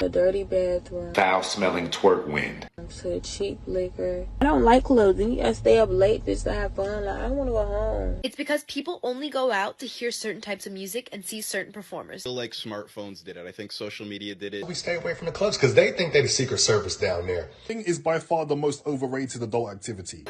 A dirty bathroom. Foul-smelling twerk wind. To the cheap liquor. I don't like clubs. And you gotta stay up late just to have fun. Like, I don't want to go home. It's because people only go out to hear certain types of music and see certain performers. I feel like smartphones did it. I think social media did it. We stay away from the clubs because they think they're the Secret Service down there. Is by far the most overrated adult activity.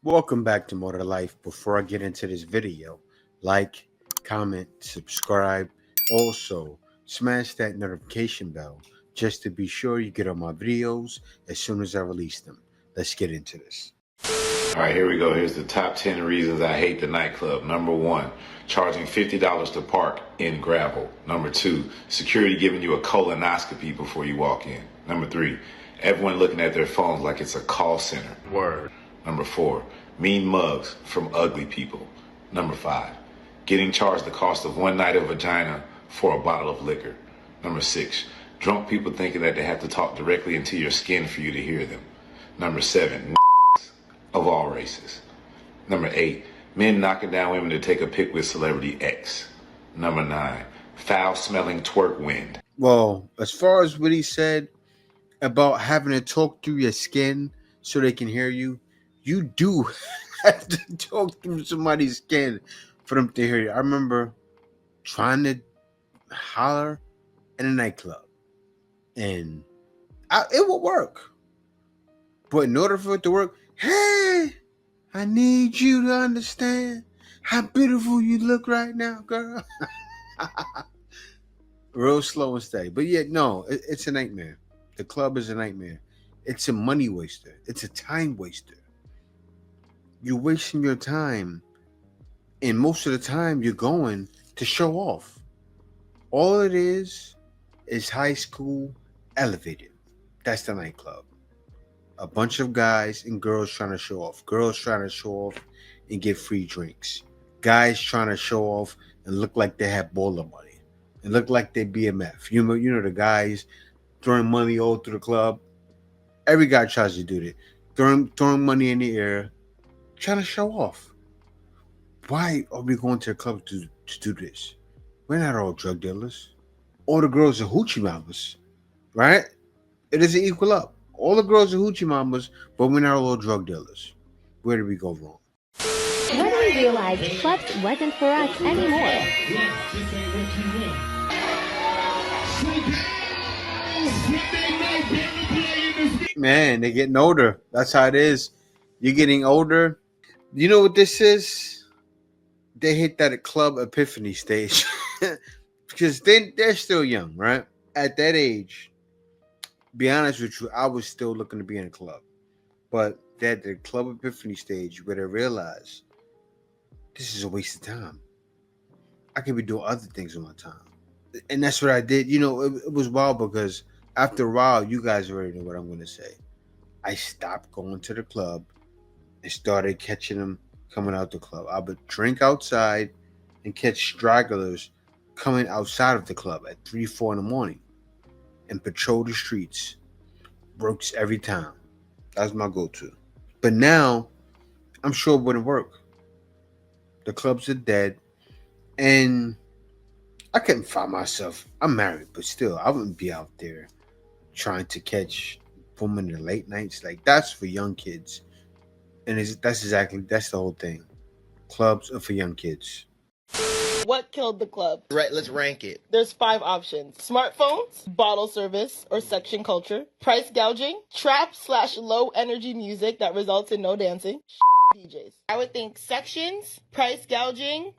Welcome back to More to Life. Before I get into this video, like, comment, subscribe. Also, smash that notification bell just to be sure you get all my videos as soon as I release them. Let's get into this. All right, here we go. Here's the top 10 reasons I hate the nightclub. Number 1, charging $50 to park in gravel. Number 2, security giving you a colonoscopy before you walk in. Number 3, everyone looking at their phones like it's a call center. Word. Number 4, mean mugs from ugly people. Number 5, getting charged the cost of one night of vagina for a bottle of liquor. Number 6, drunk people thinking that they have to talk directly into your skin for you to hear them. Number 7, of all races. Number 8, men knocking down women to take a pic with celebrity X. Number 9, foul-smelling twerk wind. Well, as far as what he said about having to talk through your skin so they can hear you, you do have to talk through somebody's skin for them to hear you. I remember trying to holler in a nightclub, and it would work. But in order for it to work, hey, I need you to understand how beautiful you look right now, girl. Real slow and steady. But yeah, no, it's a nightmare. The club is a nightmare. It's a money waster. It's a time waster. You're wasting your time, and most of the time you're going to show off. All it is high school elevated. That's the nightclub. A bunch of guys and girls trying to show off. Girls trying to show off and get free drinks. Guys trying to show off and look like they have baller money and look like they BMF. You know the guys throwing money all through the club. Every guy tries to do that. Throwing money in the air, trying to show off. Why are we going to the club to do this? We're not all drug dealers. All the girls are hoochie mamas, right? It doesn't equal up. All the girls are hoochie mamas, but we're not all drug dealers. Where did we go wrong? When we realized clubs wasn't for us anymore. Man, they're getting older. That's how it is. You're getting older. You know what this is? They hit that club epiphany stage because they're still young, right? At that age, be honest with you, I was still looking to be in a club, but they're at the club epiphany stage where they realize this is a waste of time. I could be doing other things with my time, and that's what I did. You know, it was wild because after a while, you guys already know what I'm going to say. I stopped going to the club and started catching them coming out the club. I would drink outside and catch stragglers coming outside of the club at 3, 4 in the morning and patrol the streets. Works every time. That's my go-to. But now, I'm sure it wouldn't work. The clubs are dead. And I couldn't find myself. I'm married, but still, I wouldn't be out there trying to catch women in the late nights. Like, that's for young kids. And that's the whole thing. Clubs are for young kids. What killed the club? Right, let's rank it. There's 5 options. Smartphones, bottle service or section culture, price gouging, trap/low energy music that results in no dancing, DJs. I would think sections, price gouging.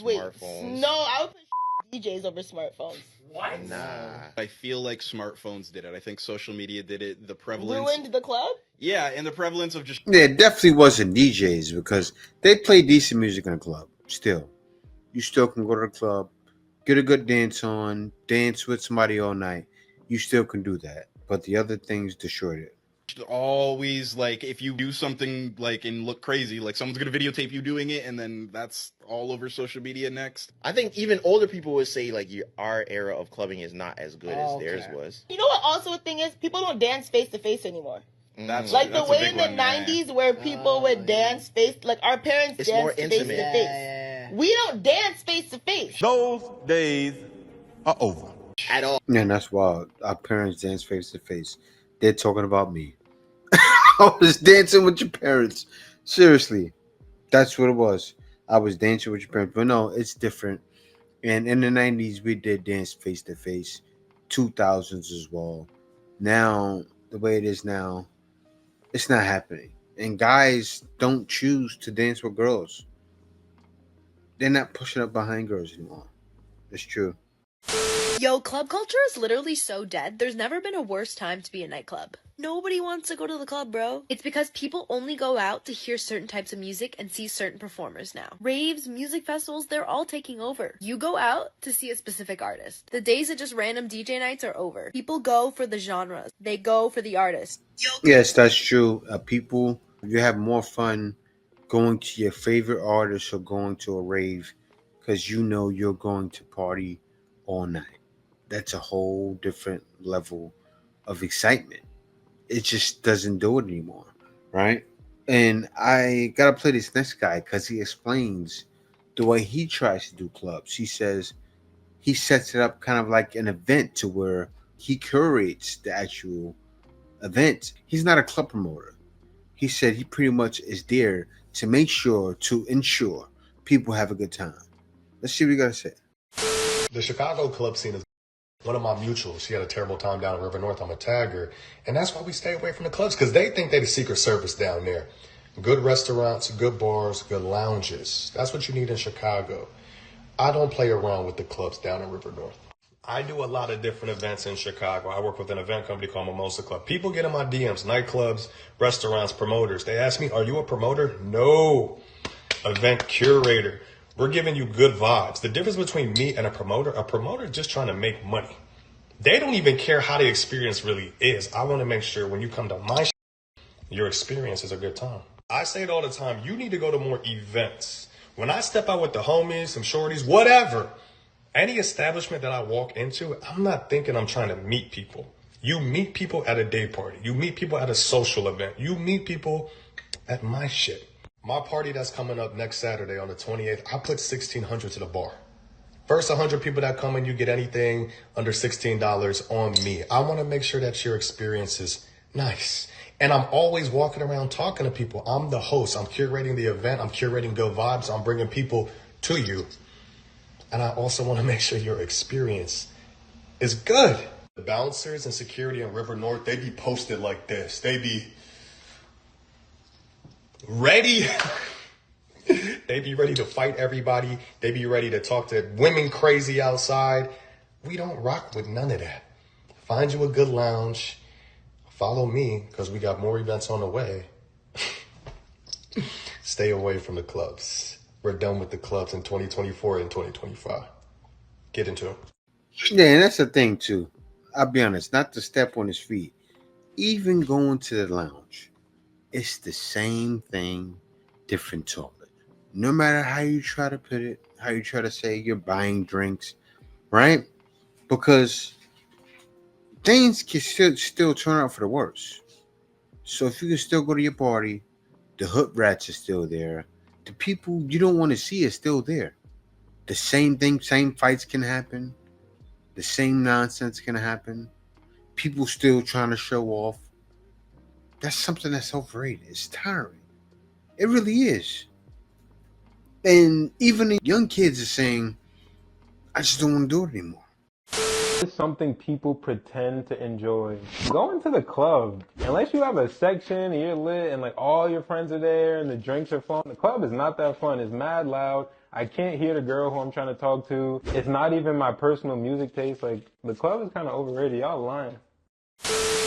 Wait, Smartphones. no, I would put DJs over smartphones. What? Nah. I feel like smartphones did it. I think social media did it. The prevalence. Ruined the club? Yeah, and the prevalence of just. Yeah, it definitely wasn't DJs because they play decent music in a club. Still, you still can go to the club, get a good dance on, dance with somebody all night. You still can do that. But the other things destroyed it. Always, like, if you do something, like, and look crazy, like, someone's gonna videotape you doing it, and then that's all over social media next. I think even older people would say, like, our era of clubbing is not as good as theirs was. You know what also a thing is? People don't dance face to face anymore. That's Like that's the way in the 90s where people would dance face, like our parents It's more danced face intimate. to face. We don't dance face to face. Those days are over. At all. And that's why our parents dance face to face. They're talking about me. I was dancing with your parents. Seriously. That's what it was. I was dancing with your parents. But no, it's different. And in the 90s, we did dance face to face. 2000s as well. Now, the way it is now, it's not happening. And guys don't choose to dance with girls. They're not pushing up behind girls anymore. It's true. Yo, club culture is literally so dead. There's never been a worse time to be a nightclub. Nobody wants to go to the club, bro. It's because people only go out to hear certain types of music and see certain performers now. Raves, music festivals, they're all taking over. You go out to see a specific artist. The days of just random DJ nights are over. People go for the genres. They go for the artist. Yes, that's true. People, you have more fun going to your favorite artist or going to a rave because you know you're going to party all night. That's a whole different level of excitement. It just doesn't do it anymore, right? And I gotta play this next guy because he explains the way he tries to do clubs. He says he sets it up kind of like an event to where he curates the actual event. He's not a club promoter. He said he pretty much is there to make sure, to ensure people have a good time. Let's see what you gotta say. The Chicago club scene is one of my mutuals. She had a terrible time down in River North. I'm a tagger. And that's why we stay away from the clubs, because they think they're the secret service down there. Good restaurants, good bars, good lounges. That's what you need in Chicago. I don't play around with the clubs down in River North. I do a lot of different events in Chicago. I work with an event company called Mimosa Club. People get in my DMs, nightclubs, restaurants, promoters. They ask me, are you a promoter? No. Event curator. We're giving you good vibes. The difference between me and a promoter is just trying to make money. They don't even care how the experience really is. I want to make sure when you come to my your experience is a good time. I say it all the time. You need to go to more events. When I step out with the homies, some shorties, whatever, any establishment that I walk into, I'm not thinking I'm trying to meet people. You meet people at a day party. You meet people at a social event. You meet people at my shit. My party that's coming up next Saturday on the 28th, I put $1,600 to the bar. First 100 people that come in, you get anything under $16 on me. I want to make sure that your experience is nice. And I'm always walking around talking to people. I'm the host. I'm curating the event. I'm curating good vibes. I'm bringing people to you. And I also want to make sure your experience is good. The bouncers and security in River North, they be posted like this. They be ready. They be ready to fight everybody. They be ready to talk to women crazy outside. We don't rock with none of that. Find you a good lounge. Follow me because we got more events on the way. Stay away from the clubs. We're done with the clubs in 2024 and 2025. Get into it. Yeah, and that's the thing too. I'll be honest, not to step on his feet. Even going to the lounge, it's the same thing, different toilet. No matter how you try to put it, how you try to say you're buying drinks, right? Because things can still turn out for the worse. So if you can still go to your party, the hood rats are still there. The people you don't want to see are still there. The same thing, same fights can happen. The same nonsense can happen. People still trying to show off. That's something that's overrated. It's tiring. It really is. And even the young kids are saying, I just don't want to do it anymore. It's something people pretend to enjoy. Going to the club, unless you have a section and you're lit and like all your friends are there and the drinks are fun, the club is not that fun. It's mad loud. I can't hear the girl who I'm trying to talk to. It's not even my personal music taste. Like, the club is kind of overrated. Y'all lying.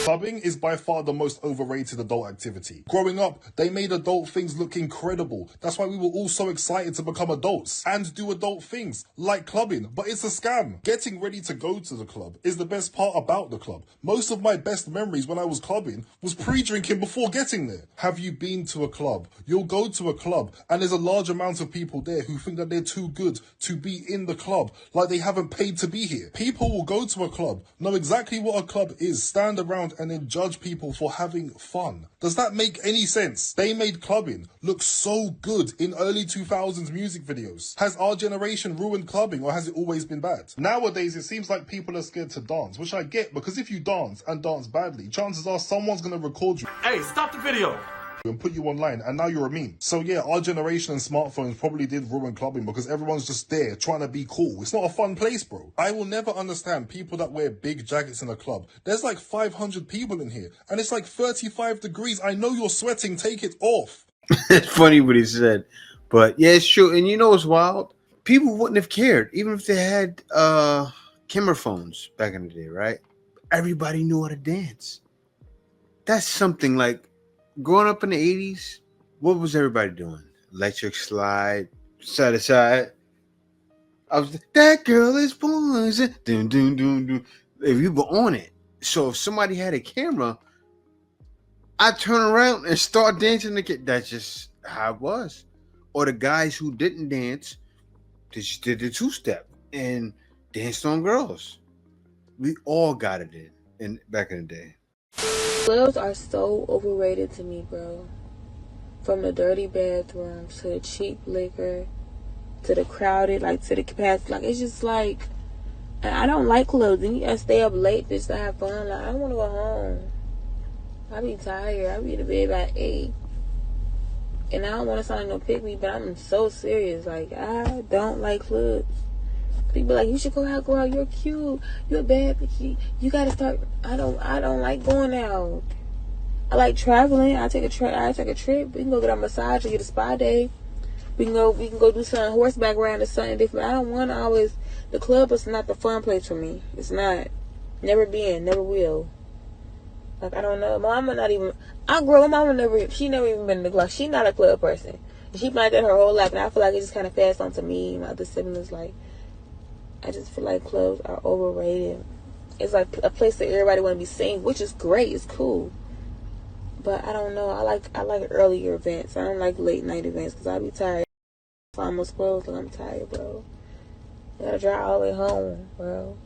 Clubbing is by far the most overrated adult activity. Growing up, they made adult things look incredible. That's why we were all so excited to become adults and do adult things, like clubbing. But it's a scam. Getting ready to go to the club is the best part about the club. Most of my best memories when I was clubbing was pre-drinking before getting there. Have you been to a club? You'll go to a club and there's a large amount of people there who think that they're too good to be in the club, like they haven't paid to be here. People will go to a club, know exactly what a club is, stand around and then judge people for having fun. Does that make any sense? They made clubbing look so good in early 2000s music videos. Has our generation ruined clubbing, or has it always been bad? Nowadays, it seems like people are scared to dance, which I get, because if you dance and dance badly, chances are someone's going to record you. Hey, stop the video! And put you online, and now you're a meme. So yeah, our generation and smartphones probably did ruin clubbing because everyone's just there trying to be cool. It's not a fun place, bro. I will never understand people that wear big jackets in a club. There's like 500 people in here, and it's like 35 degrees. I know you're sweating, take it off. It's funny what he said, but yeah, it's true. And you know what's wild? People wouldn't have cared, even if they had camera phones back in the day, right? Everybody knew how to dance. That's something like, growing up in the 80s, what was everybody doing? Electric slide, side to side. I was, that girl is born. Doom, doom, doom, doom. If you were on it. So if somebody had a camera, I'd turn around and start dancing again. That's just how it was. Or the guys who didn't dance, they just did the two-step and danced on girls. We all got it in back in the day. Clubs are so overrated to me, bro. From the dirty bathrooms to the cheap liquor to the crowded, like to the capacity. Like, it's just like, I don't like clubs. And you gotta stay up late just to have fun. Like, I don't want to go home. I be tired. I be in bed by 8. And I don't want to sound like no pick-me, but I'm so serious. Like, I don't like clubs. People like, you should go out, girl. You're cute. You're bad, but you gotta start. I don't like going out. I like traveling. I take a trip. We can go get a massage or get a spa day. We can go do something horseback riding or something different. I don't want to always. The club is not the fun place for me. It's not. Never been. Never will. Like, I don't know. My mama not even. My mama she never even been in the club. She not a club person. She been like that her whole life, and I feel like it just kind of passed on to me. My other siblings, like. I just feel like clubs are overrated. It's like a place that everybody want to be seen, which is great. It's cool. But I don't know. I like earlier events. I don't like late night events because I be tired. It's almost closed. Like, I'm tired, bro. I gotta drive all the way home, bro.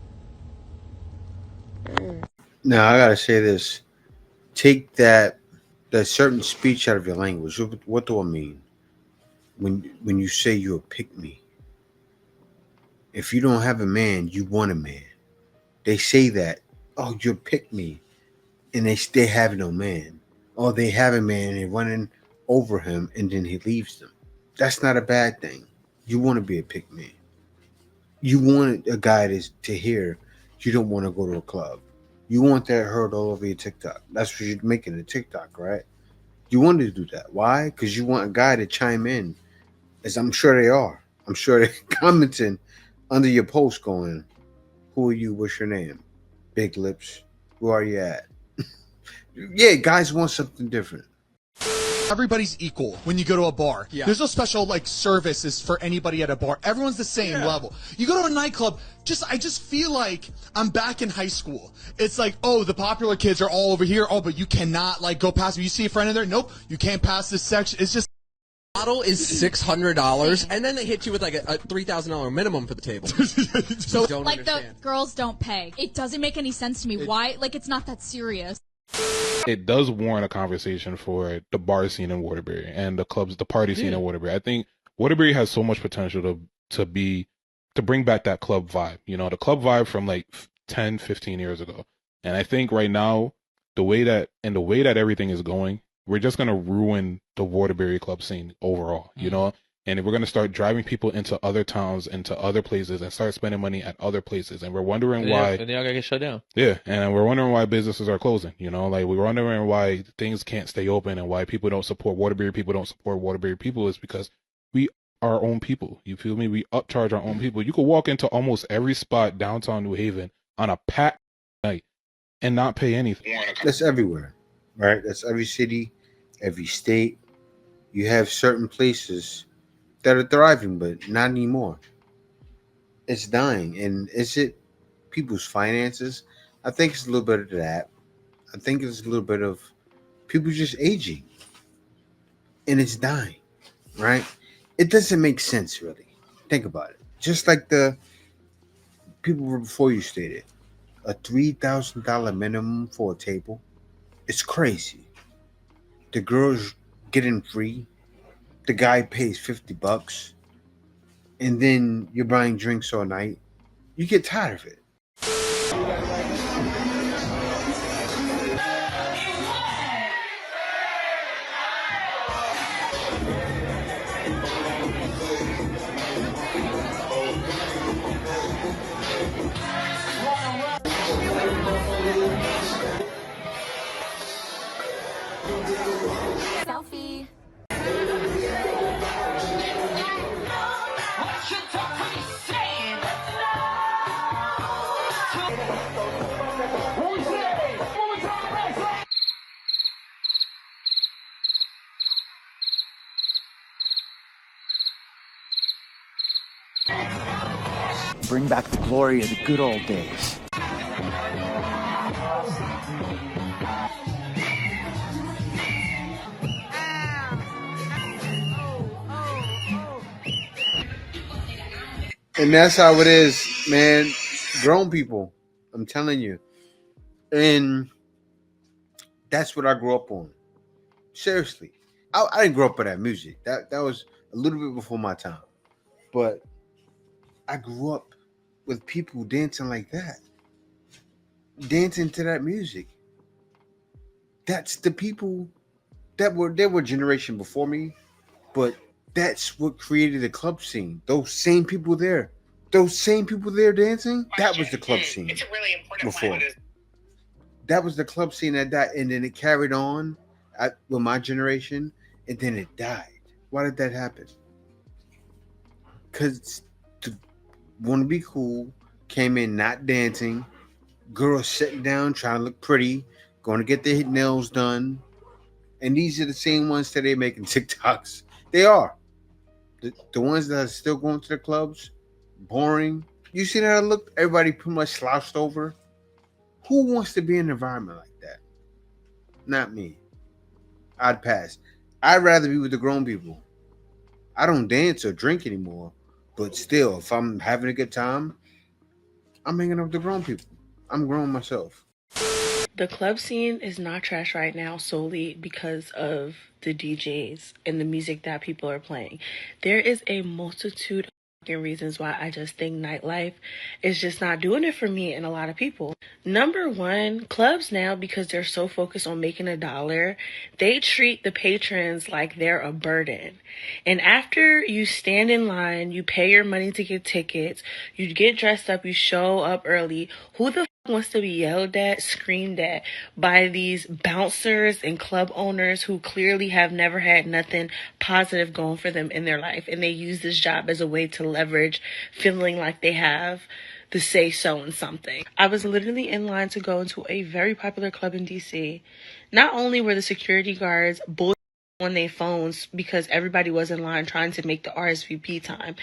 Now I gotta say this. Take that certain speech out of your language. What do I mean? When you say you're a pick-me. If you don't have a man, you want a man. They say that, oh, you're pick-me, and they have no man. Oh, they have a man and they're running over him, and then he leaves them. That's not a bad thing. You want to be a pick-me. You want a guy to hear you don't want to go to a club. You want that heard all over your TikTok. That's what you're making a TikTok, right? You want to do that. Why? Because you want a guy to chime in, as I'm sure they are. I'm sure they're commenting under your post going, who are you? What's your name? Big lips. Where are you at? Yeah, guys want something different. Everybody's equal when you go to a bar. Yeah. There's no special like services for anybody at a bar. Everyone's the same level. You go to a nightclub, I just feel like I'm back in high school. It's like, oh, the popular kids are all over here. Oh, but you cannot like go past me. You see a friend in there? Nope, you can't pass this section. It's just Bottle is $600, and then they hit you with like a $3,000 minimum for the table. So don't like understand. The girls don't pay. It doesn't make any sense to me. Why? Like, it's not that serious. It does warrant a conversation for the bar scene in Waterbury and the clubs, the party scene in Waterbury. I think Waterbury has so much potential to bring back that club vibe. You know, the club vibe from like 10, 15 years ago. And I think right now, the way that everything is going, we're just going to ruin the Waterbury club scene overall, you know? And if we're going to start driving people into other towns, into other places, and start spending money at other places, and we're wondering why... And they all got to get shut down. Yeah, and we're wondering why businesses are closing, you know? Like, we're wondering why things can't stay open and why people don't support Waterbury people is because we are our own people. You feel me? We upcharge our own people. You could walk into almost every spot downtown New Haven on a packed night and not pay anything. That's everywhere, right? That's every city, every state. You have certain places that are thriving, but not anymore. It's dying. And is it people's finances? I think it's a little bit of that. I think it's a little bit of people just aging and it's dying, right? It doesn't make sense, really. Think about it. Just like the people before you stated, a $3,000 minimum for a table. It's crazy. The girls getting free. The guy pays $50, and then you're buying drinks all night. You get tired of it. Selfie. Bring back the glory of the good old days. And that's how it is, man. Grown people, I'm telling you. And that's what I grew up on. Seriously. I didn't grow up with that music. That was a little bit before my time. But I grew up with people dancing like that. Dancing to that music. That's the people that were generation before me, but that's what created the club scene. Those same people there dancing, that was the club scene. It's a really important before. That was the club scene at that, and then it carried on with my generation, and then it died. Why did that happen? Because to want to be cool, came in not dancing, girls sitting down trying to look pretty, going to get their nails done, and these are the same ones that they're making TikToks. They are. The ones that are still going to the clubs, boring. You see how it looked? Everybody pretty much slouched over. Who wants to be in an environment like that? Not me. I'd pass. I'd rather be with the grown people. I don't dance or drink anymore, but still, if I'm having a good time, I'm hanging out with the grown people. I'm grown myself. The club scene is not trash right now solely because of the DJs and the music that people are playing. There is a multitude of reasons why I just think nightlife is just not doing it for me and a lot of people. Number one, clubs now, because they're so focused on making a dollar, they treat the patrons like they're a burden. And after you stand in line, you pay your money to get tickets, you get dressed up, you show up early, who the wants to be yelled at, screamed at by these bouncers and club owners who clearly have never had nothing positive going for them in their life, and they use this job as a way to leverage feeling like they have the say so in something. I was literally in line to go into a very popular club in DC. Not only were the security guards bull on their phones because everybody was in line trying to make the RSVP time,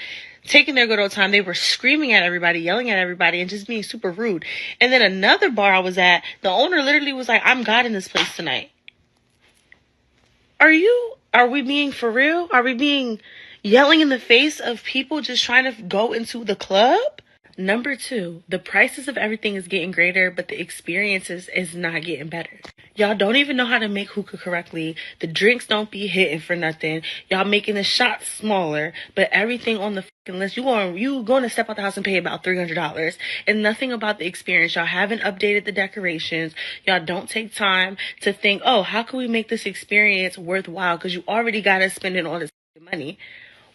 taking their good old time, they were screaming at everybody, yelling at everybody, and just being super rude. And then another bar I was at, the owner literally was like, "I'm God in this place tonight." Are we being for real? Are we being yelling in the face of people just trying to go into the club? Number two, the prices of everything is getting greater, but the experiences is not getting better. Y'all don't even know how to make hookah correctly. The drinks don't be hitting for nothing. Y'all making the shots smaller, but everything on the fucking list, you going to step out the house and pay about $300, and nothing about the experience. Y'all haven't updated the decorations. Y'all don't take time to think, oh, how can we make this experience worthwhile? Because you already got to spend all this money.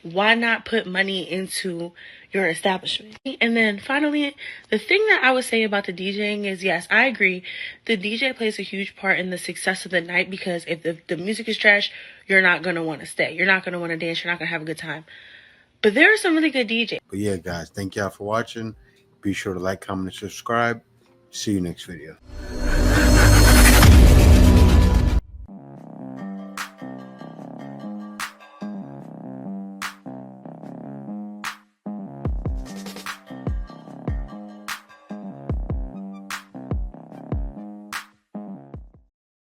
Why not put money into your establishment? And then finally, the thing that I would say about the DJing is, yes, I agree. The DJ plays a huge part in the success of the night, because if the music is trash, you're not going to want to stay. You're not going to want to dance. You're not going to have a good time. But there are some really good DJs. But yeah, guys, thank y'all for watching. Be sure to like, comment, and subscribe. See you next video.